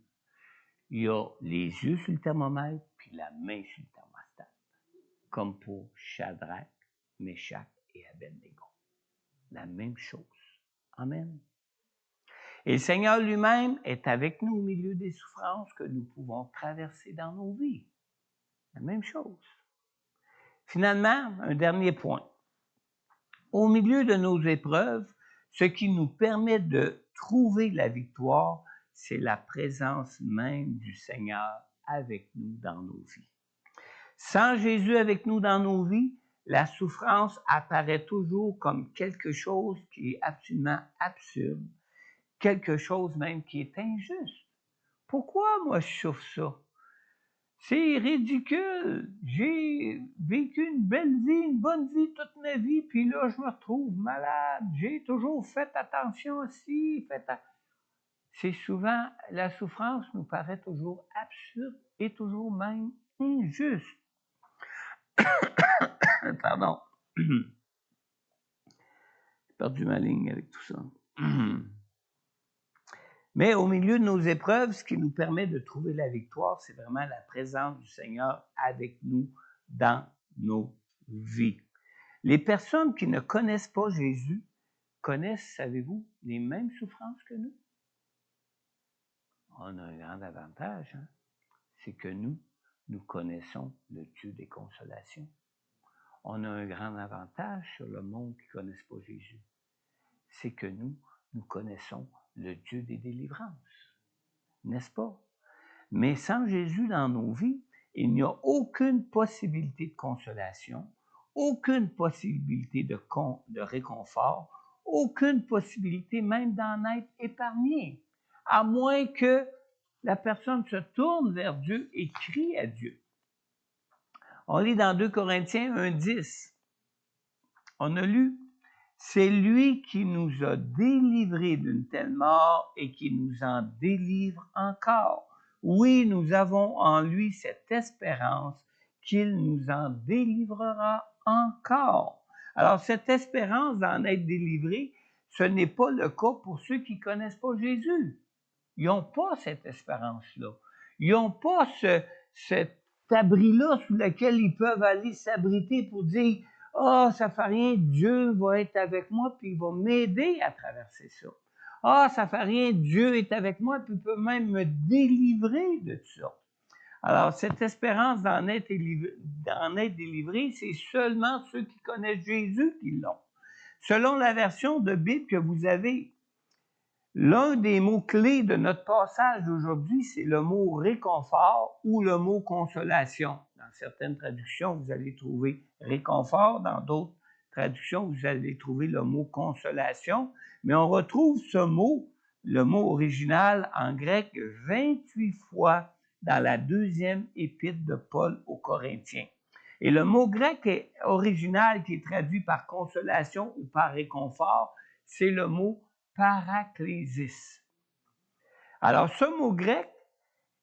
Il y a les yeux sur le thermomètre puis la main sur le thermostat, comme pour Shadrach, Meshach et Abed-Négo. La même chose. Amen. Et le Seigneur lui-même est avec nous au milieu des souffrances que nous pouvons traverser dans nos vies. La même chose. Finalement, un dernier point. Au milieu de nos épreuves, ce qui nous permet de trouver la victoire, c'est la présence même du Seigneur avec nous dans nos vies. Sans Jésus avec nous dans nos vies, la souffrance apparaît toujours comme quelque chose qui est absolument absurde, quelque chose même qui est injuste. Pourquoi moi je souffre ça? C'est ridicule. J'ai vécu une belle vie, une bonne vie toute ma vie, puis là, je me retrouve malade. J'ai toujours fait attention aussi. C'est souvent, la souffrance nous paraît toujours absurde et toujours même injuste. Pardon. J'ai perdu ma ligne avec tout ça. Mais au milieu de nos épreuves, ce qui nous permet de trouver la victoire, c'est vraiment la présence du Seigneur avec nous dans nos vies. Les personnes qui ne connaissent pas Jésus connaissent, savez-vous, les mêmes souffrances que nous. On a un grand avantage, hein? C'est que nous connaissons le Dieu des consolations. On a un grand avantage sur le monde qui ne connaisse pas Jésus. C'est que nous connaissons le Dieu des délivrances. N'est-ce pas? Mais sans Jésus dans nos vies, il n'y a aucune possibilité de consolation, aucune possibilité de réconfort, aucune possibilité même d'en être épargné, à moins que la personne se tourne vers Dieu et crie à Dieu. On lit dans 2 Corinthiens 1:10. On a lu, « C'est lui qui nous a délivrés d'une telle mort et qui nous en délivre encore. Oui, nous avons en lui cette espérance qu'il nous en délivrera encore. » Alors, cette espérance d'en être délivré, ce n'est pas le cas pour ceux qui ne connaissent pas Jésus. Ils n'ont pas cette espérance-là. Ils n'ont pas cet abri-là sous lequel ils peuvent aller s'abriter pour dire « Ah, ça fait rien, Dieu va être avec moi puis il va m'aider à traverser ça. Ah, ça fait rien, Dieu est avec moi puis il peut même me délivrer de ça. » Alors, cette espérance d'en être délivré, c'est seulement ceux qui connaissent Jésus qui l'ont. Selon la version de Bible que vous avez, l'un des mots-clés de notre passage d'aujourd'hui, c'est le mot réconfort ou le mot consolation. Dans certaines traductions, vous allez trouver réconfort. Dans d'autres traductions, vous allez trouver le mot consolation. Mais on retrouve ce mot, le mot original en grec, 28 fois dans la deuxième épître de Paul aux Corinthiens. Et le mot grec original qui est traduit par consolation ou par réconfort, c'est le mot paraklésis. Alors, ce mot grec,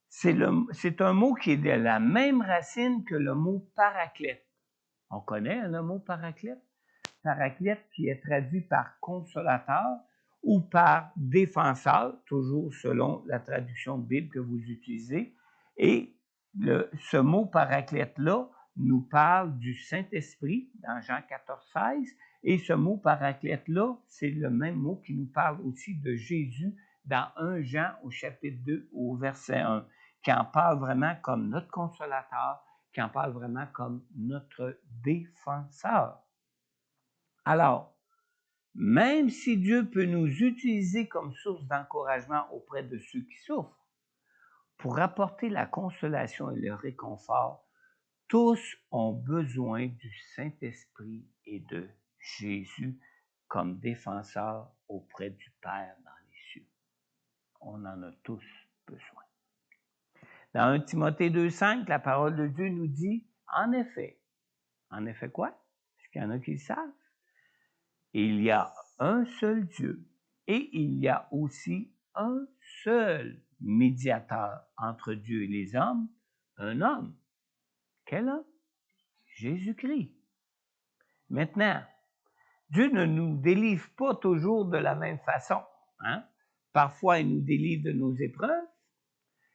c'est un mot qui est de la même racine que le mot paraclète. On connaît le mot paraclète? Paraclète qui est traduit par consolateur ou par défenseur, toujours selon la traduction de Bible que vous utilisez. Et ce mot paraclète-là nous parle du Saint-Esprit dans Jean 14, 16. Et ce mot paraclète-là, c'est le même mot qui nous parle aussi de Jésus dans 1 Jean au chapitre 2 au verset 1, qui en parle vraiment comme notre consolateur, qui en parle vraiment comme notre défenseur. Alors, même si Dieu peut nous utiliser comme source d'encouragement auprès de ceux qui souffrent, pour apporter la consolation et le réconfort, tous ont besoin du Saint-Esprit et de Jésus comme défenseur auprès du Père dans les cieux. On en a tous besoin. Dans 1 Timothée 2,5, la parole de Dieu nous dit, en effet quoi? Est-ce qu'il y en a qui le savent? Il y a un seul Dieu et il y a aussi un seul médiateur entre Dieu et les hommes, un homme. Quel homme? Jésus-Christ. Maintenant, Dieu ne nous délivre pas toujours de la même façon. Hein? Parfois, il nous délivre de nos épreuves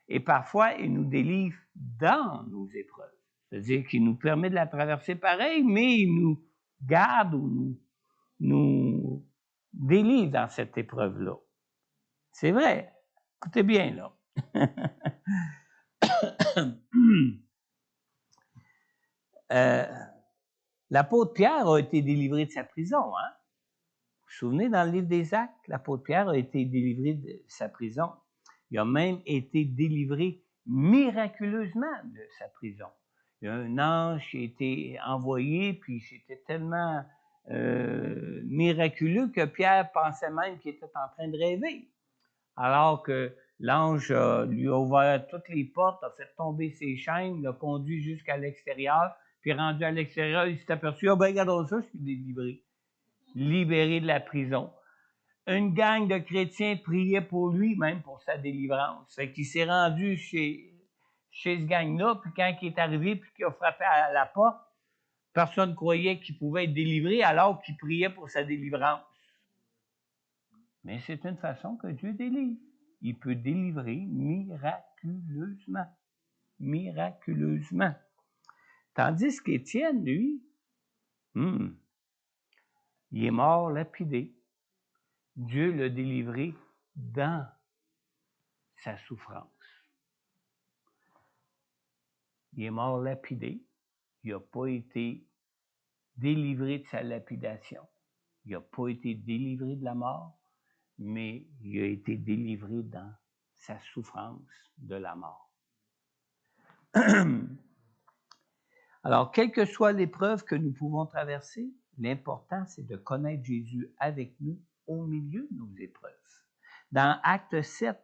et parfois, il nous délivre dans nos épreuves. C'est-à-dire qu'il nous permet de la traverser pareil, mais il nous garde ou nous délivre dans cette épreuve-là. C'est vrai. Écoutez bien, là. L'apôtre Pierre a été délivré de sa prison. Hein? Vous vous souvenez, dans le livre des Actes, l'apôtre Pierre a été délivré de sa prison. Il a même été délivré miraculeusement de sa prison. Il y a un ange qui a été envoyé, puis c'était tellement miraculeux que Pierre pensait même qu'il était en train de rêver. Alors que l'ange lui a ouvert toutes les portes, a fait tomber ses chaînes, l'a conduit jusqu'à l'extérieur, puis rendu à l'extérieur, il s'est aperçu, regardons ça, je suis délivré, libéré de la prison. Une gang de chrétiens priait pour lui, même pour sa délivrance. Fait qu'il s'est rendu chez ce gang-là, puis quand il est arrivé, puis qu'il a frappé à la porte, personne ne croyait qu'il pouvait être délivré alors qu'il priait pour sa délivrance. Mais c'est une façon que Dieu délivre. Il peut délivrer miraculeusement. Miraculeusement. Tandis qu'Étienne, lui, il est mort lapidé. Dieu l'a délivré dans sa souffrance. Il est mort lapidé. Il n'a pas été délivré de sa lapidation. Il n'a pas été délivré de la mort, mais il a été délivré dans sa souffrance de la mort. Alors, quelle que soit l'épreuve que nous pouvons traverser, l'important, c'est de connaître Jésus avec nous au milieu de nos épreuves. Dans Acte 7,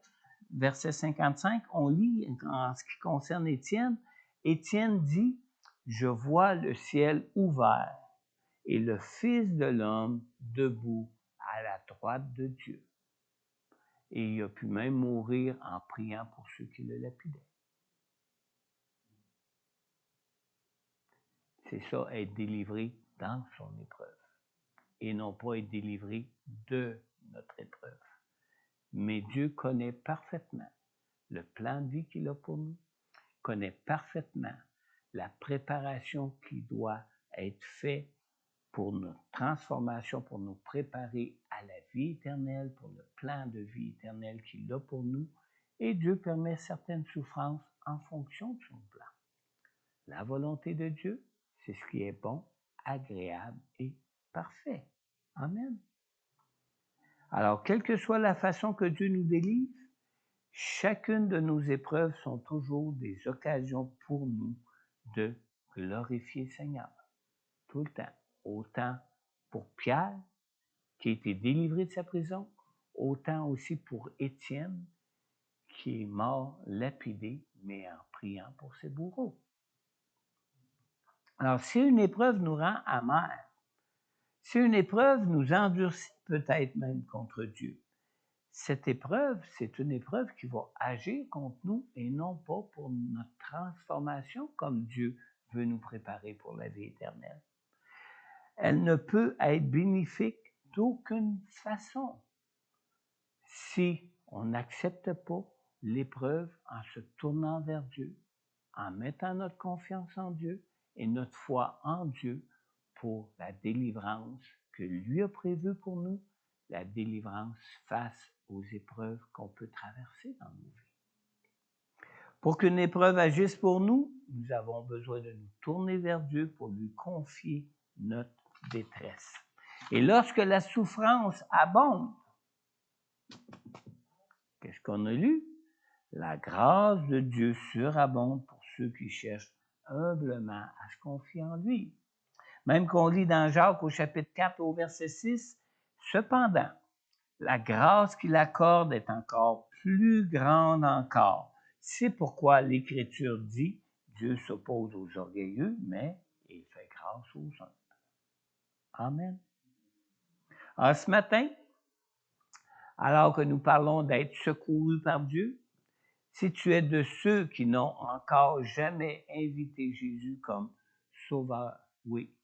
verset 55, on lit, en ce qui concerne Étienne, Étienne dit, « Je vois le ciel ouvert et le Fils de l'homme debout à la droite de Dieu. » Et il a pu même mourir en priant pour ceux qui le lapidaient. C'est ça, être délivré dans son épreuve et non pas être délivré de notre épreuve. Mais Dieu connaît parfaitement le plan de vie qu'il a pour nous, connaît parfaitement la préparation qui doit être faite pour notre transformation, pour nous préparer à la vie éternelle, pour le plan de vie éternelle qu'il a pour nous. Et Dieu permet certaines souffrances en fonction de son plan. La volonté de Dieu, c'est ce qui est bon, agréable et parfait. Amen. Alors, quelle que soit la façon que Dieu nous délivre, chacune de nos épreuves sont toujours des occasions pour nous de glorifier le Seigneur. Tout le temps. Autant pour Pierre, qui a été délivré de sa prison, autant aussi pour Étienne, qui est mort lapidé, mais en priant pour ses bourreaux. Alors, si une épreuve nous rend amers, si une épreuve nous endurcit peut-être même contre Dieu, cette épreuve, c'est une épreuve qui va agir contre nous et non pas pour notre transformation comme Dieu veut nous préparer pour la vie éternelle. Elle ne peut être bénéfique d'aucune façon si on n'accepte pas l'épreuve en se tournant vers Dieu, en mettant notre confiance en Dieu et notre foi en Dieu pour la délivrance que lui a prévue pour nous, la délivrance face aux épreuves qu'on peut traverser dans nos vies. Pour qu'une épreuve agisse pour nous, nous avons besoin de nous tourner vers Dieu pour lui confier notre détresse. Et lorsque la souffrance abonde, qu'est-ce qu'on a lu? La grâce de Dieu surabonde pour ceux qui cherchent humblement à se confier en lui. Même qu'on lit dans Jacques au chapitre 4 au verset 6, cependant, la grâce qu'il accorde est encore plus grande encore. C'est pourquoi l'Écriture dit, Dieu s'oppose aux orgueilleux, mais il fait grâce aux humbles. Amen. Alors ce matin, alors que nous parlons d'être secourus par Dieu, si tu es de ceux qui n'ont encore jamais invité Jésus comme sauveur, oui,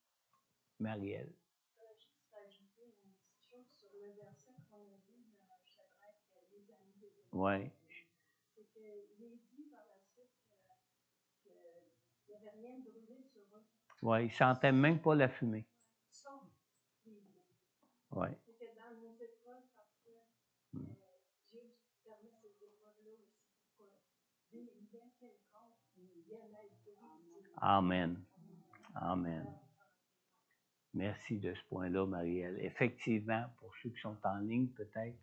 Marielle. Oui. C'est qu'il est dit par la suite qu'il n'y avait rien de brûlé sur eux. Oui, ils ne sentaient même pas la fumée. Oui. C'est que dans nos épreuves, parfois, Dieu permet ces épreuves-là aussi pour que des liens quelconques viennent être brisés. Amen. Amen. Merci de ce point-là, Marielle. Effectivement, pour ceux qui sont en ligne, peut-être,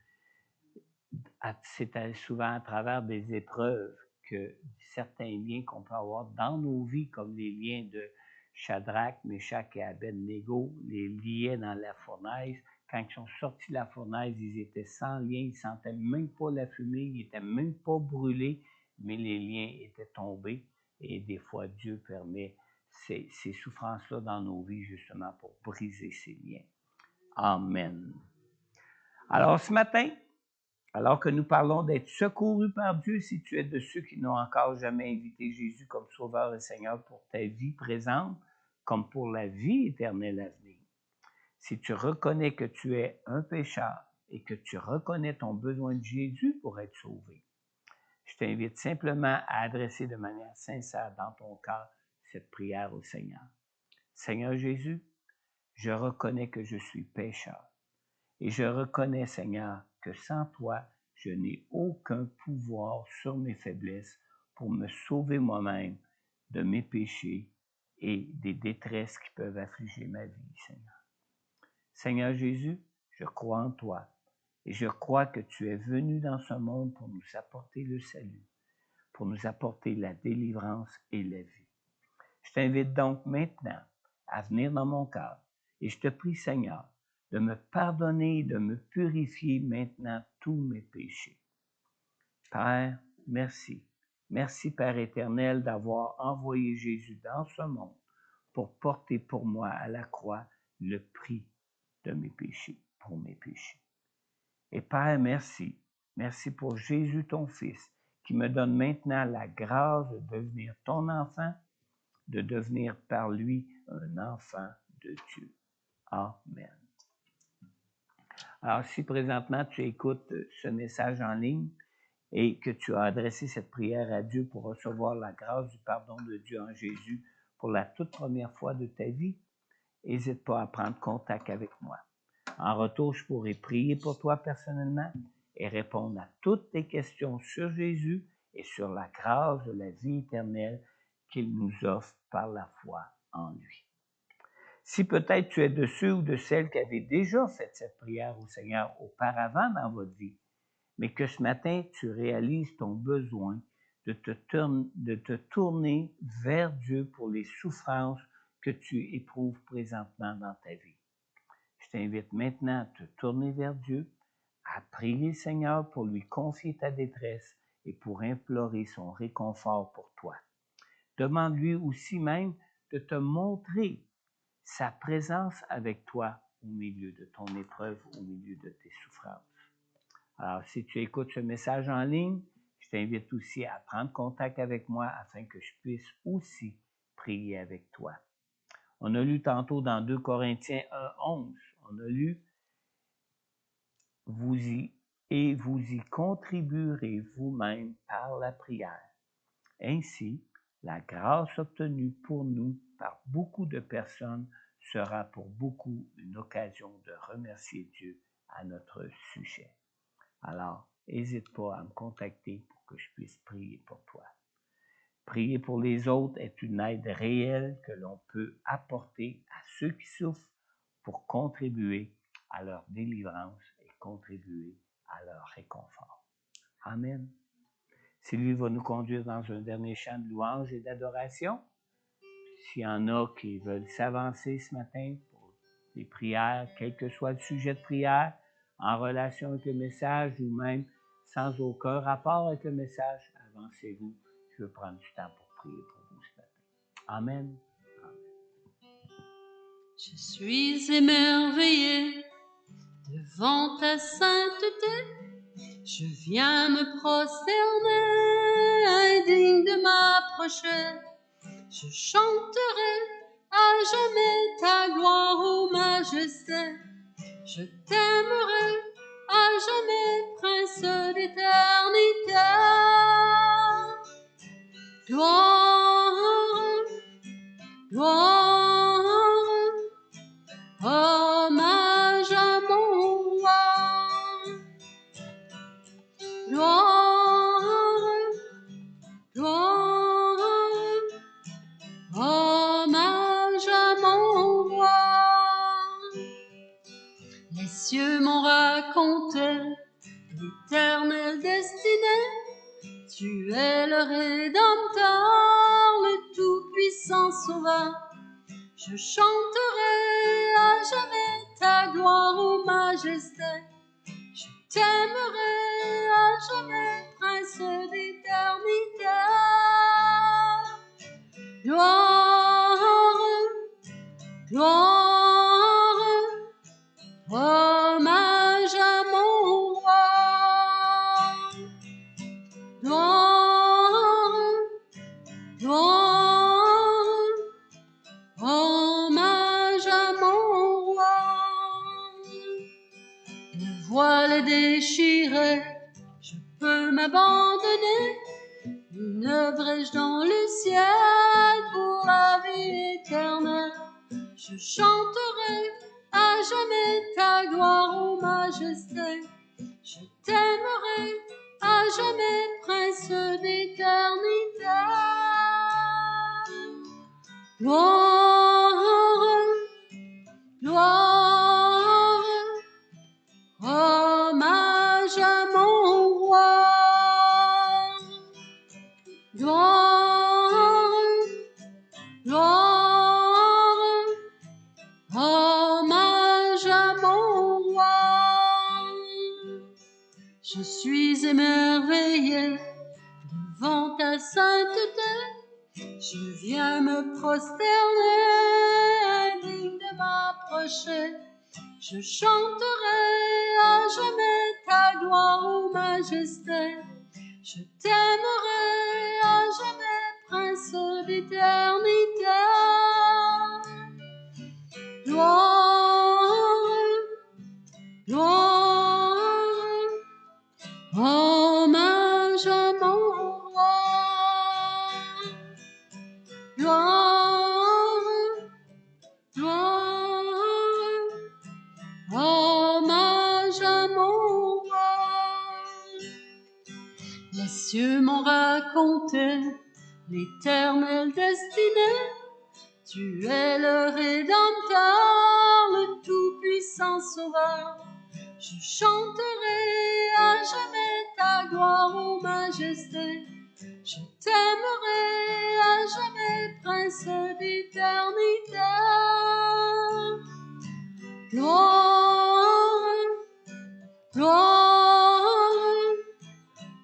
c'est souvent à travers des épreuves que certains liens qu'on peut avoir dans nos vies, comme les liens de Shadrach, Meshach et Abednego, les liaient dans la fournaise. Quand ils sont sortis de la fournaise, ils étaient sans lien, ils ne sentaient même pas la fumée, ils n'étaient même pas brûlés, mais les liens étaient tombés. Et des fois, Dieu permet ces souffrances-là dans nos vies, justement, pour briser ces liens. Amen. Alors, ce matin, alors que nous parlons d'être secourus par Dieu, si tu es de ceux qui n'ont encore jamais invité Jésus comme Sauveur et Seigneur pour ta vie présente, comme pour la vie éternelle à venir, si tu reconnais que tu es un pécheur et que tu reconnais ton besoin de Jésus pour être sauvé, je t'invite simplement à adresser de manière sincère dans ton cœur cette prière au Seigneur. Seigneur Jésus, je reconnais que je suis pécheur et je reconnais, Seigneur, que sans toi, je n'ai aucun pouvoir sur mes faiblesses pour me sauver moi-même de mes péchés et des détresses qui peuvent affliger ma vie, Seigneur. Seigneur Jésus, je crois en toi et je crois que tu es venu dans ce monde pour nous apporter le salut, pour nous apporter la délivrance et la vie. Je t'invite donc maintenant à venir dans mon cœur et je te prie, Seigneur, de me pardonner, de me purifier maintenant tous mes péchés. Père, merci. Merci, Père éternel, d'avoir envoyé Jésus dans ce monde pour porter pour moi à la croix le prix de mes péchés, pour mes péchés. Et Père, merci. Merci pour Jésus, ton Fils, qui me donne maintenant la grâce de devenir ton enfant, de devenir par lui un enfant de Dieu. Amen. Alors, si présentement tu écoutes ce message en ligne et que tu as adressé cette prière à Dieu pour recevoir la grâce du pardon de Dieu en Jésus pour la toute première fois de ta vie, n'hésite pas à prendre contact avec moi. En retour, je pourrai prier pour toi personnellement et répondre à toutes tes questions sur Jésus et sur la grâce de la vie éternelle qu'il nous offre par la foi en lui. Si peut-être tu es de ceux ou de celles qui avaient déjà fait cette prière au Seigneur auparavant dans votre vie, mais que ce matin tu réalises ton besoin de te tourner vers Dieu pour les souffrances que tu éprouves présentement dans ta vie. Je t'invite maintenant à te tourner vers Dieu, à prier le Seigneur pour lui confier ta détresse et pour implorer son réconfort pour toi. Demande-lui aussi même de te montrer sa présence avec toi au milieu de ton épreuve, au milieu de tes souffrances. Alors, si tu écoutes ce message en ligne, je t'invite aussi à prendre contact avec moi afin que je puisse aussi prier avec toi. On a lu tantôt dans 2 Corinthiens 1:11, on a lu « Vous y contribuerez vous-même par la prière. Ainsi, la grâce obtenue pour nous par beaucoup de personnes sera pour beaucoup une occasion de remercier Dieu à notre sujet. » Alors, n'hésite pas à me contacter pour que je puisse prier pour toi. Prier pour les autres est une aide réelle que l'on peut apporter à ceux qui souffrent pour contribuer à leur délivrance et contribuer à leur réconfort. Amen. Sylvie va nous conduire dans un dernier chant de louange et d'adoration. S'il y en a qui veulent s'avancer ce matin pour des prières, quel que soit le sujet de prière, en relation avec le message ou même sans aucun rapport avec le message, avancez-vous. Je veux prendre du temps pour prier pour vous ce matin. Amen. Je suis émerveillé devant ta sainteté. Je viens me prosterner, indigne de m'approcher. Je chanterai à jamais ta gloire, ô majesté. Je t'aimerai à jamais, prince d'éternité. Gloire, gloire, hommage à mon roi. Gloire, gloire, hommage à mon roi. Les cieux m'ont raconté l'éternelle destinée. Tu es le Rédempteur, le tout-puissant Sauveur. Je chanterai à jamais ta gloire, ô majesté. Je t'aimerai à jamais, prince d'éternité. Gloire, gloire, hommage à mon roi. Gloire, gloire, hommage à mon roi. Le voile est déchiré, je peux m'abandonner. Une brèche dans le ciel pour la vie éternelle. Je chanterai à jamais ta gloire, ô majesté. Je t'aimerai à jamais, prince d'éternité. Gloire, gloire, hommage à mon roi. Gloire, gloire, hommage à mon roi. Je suis émerveillé devant ta sainteté. Je viens me prosterner, indigne de m'approcher. Je chanterai à jamais ta gloire, ô majesté. Je t'aimerai à jamais, prince d'éternité. Gloire, gloire, hommage à mon roi. Gloire, gloire, hommage à mon roi. cieux m'ont raconté l'éternelle destinée. Tu es le Rédempteur, le tout-puissant Sauveur. Je chanterai à jamais ta gloire, ô majesté. Je t'aimerai à jamais, Prince d'éternité. Gloire, gloire,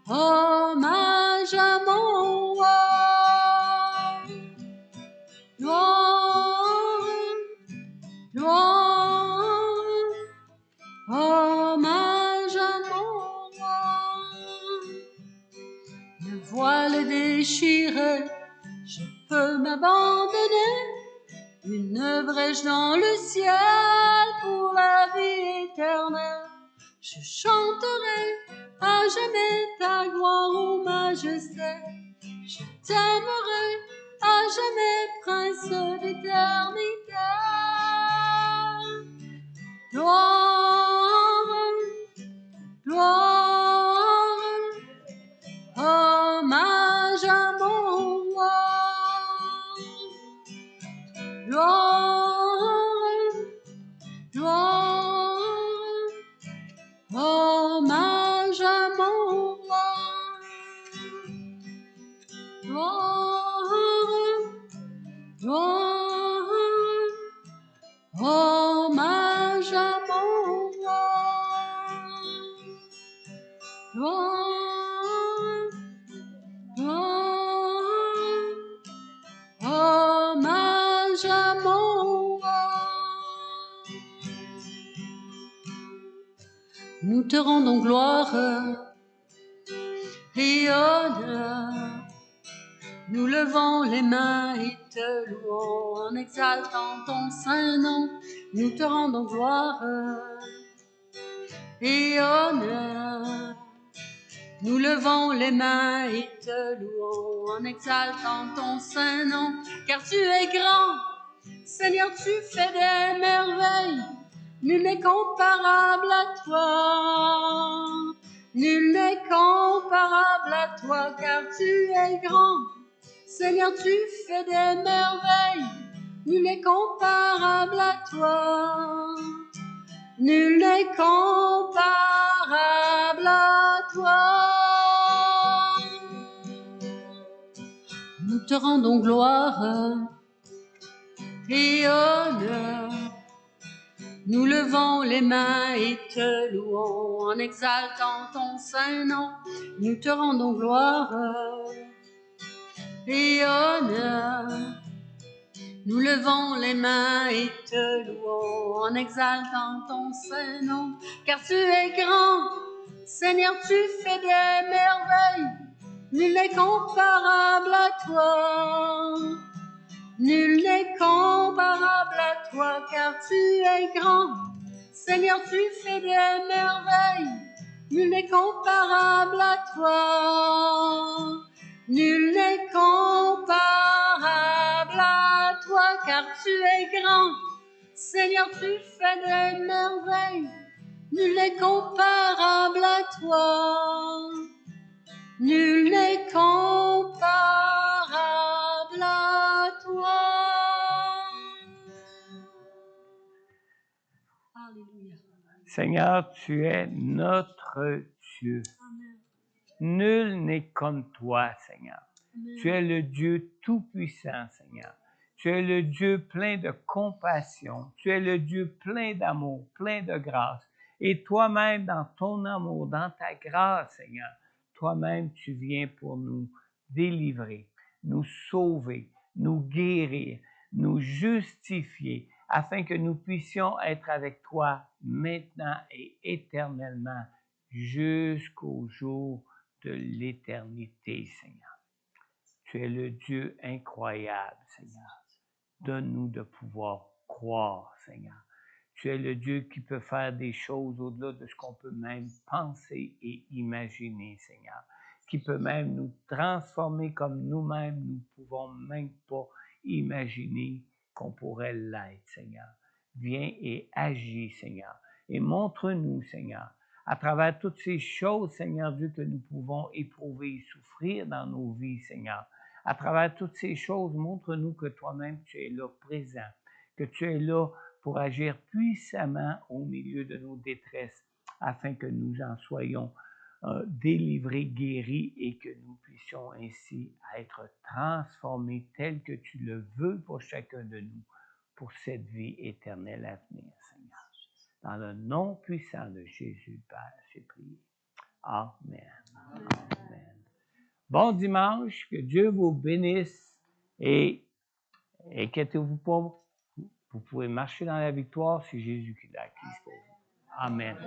hommage à mon roi. Gloire, gloire, hommage à mon roi. Le voile est déchiré, je peux m'abandonner. Une brèche dans le ciel pour la vie éternelle. Je chanterai à jamais ta gloire, ô majesté. Je t'aimerai à jamais, Prince d'éternité. Gloire, gloire, hommage à mon roi. Gloire, gloire, hommage à mon roi. Gloire, gloire, hommage à mon roi. Gloire, gloire, hommage à mon roi. Nous te rendons gloire et honneur. Nous levons les mains et te louons en exaltant ton saint nom. Nous te rendons gloire et honneur. Nous levons les mains et te louons en exaltant ton saint nom. Car tu es grand, Seigneur, tu fais des merveilles. Nul n'est comparable à toi. Nul n'est comparable à toi, car tu es grand. Seigneur, tu fais des merveilles. Nul n'est comparable à toi. Nul n'est comparable à toi. Nous te rendons gloire et honneur. Nous levons les mains et te louons en exaltant ton saint nom. Nous te rendons gloire et honneur. Nous levons les mains et te louons en exaltant ton saint nom. Car tu es grand, Seigneur, tu fais des merveilles. Nul n'est comparable à toi. Nul n'est comparable à toi, car tu es grand. Seigneur, tu fais des merveilles. Nul n'est comparable à toi. Nul n'est comparable à toi, car tu es grand. Seigneur, tu fais des merveilles. Nul n'est comparable à toi. Nul n'est comparable à toi. Alléluia. Seigneur, tu es notre Dieu. Amen. Nul n'est comme toi, Seigneur. Amen. Tu es le Dieu tout-puissant, Seigneur. Tu es le Dieu plein de compassion. Tu es le Dieu plein d'amour, plein de grâce. Et toi-même, dans ton amour, dans ta grâce, Seigneur, toi-même, tu viens pour nous délivrer, nous sauver, nous guérir, nous justifier, afin que nous puissions être avec toi maintenant et éternellement jusqu'au jour de l'éternité, Seigneur. Tu es le Dieu incroyable, Seigneur. Donne-nous de pouvoir croire, Seigneur. Tu es le Dieu qui peut faire des choses au-delà de ce qu'on peut même penser et imaginer, Seigneur. Qui peut même nous transformer comme nous-mêmes, nous ne pouvons même pas imaginer qu'on pourrait l'être, Seigneur. Viens et agis, Seigneur. Et montre-nous, Seigneur, À travers toutes ces choses, Seigneur Dieu, que nous pouvons éprouver et souffrir dans nos vies, Seigneur. À travers toutes ces choses, montre-nous que toi-même, tu es là présent, que tu es là pour agir puissamment au milieu de nos détresses, afin que nous en soyons délivrés, guéris, et que nous puissions ainsi être transformés tel que tu le veux pour chacun de nous, pour cette vie éternelle à venir, Seigneur. Dans le nom puissant de Jésus, Père, j'ai prié. Amen. Amen. Bon dimanche, que Dieu vous bénisse et inquiétez-vous pas, vous pouvez marcher dans la victoire, c'est Jésus qui l'a acquise pour vous. Amen.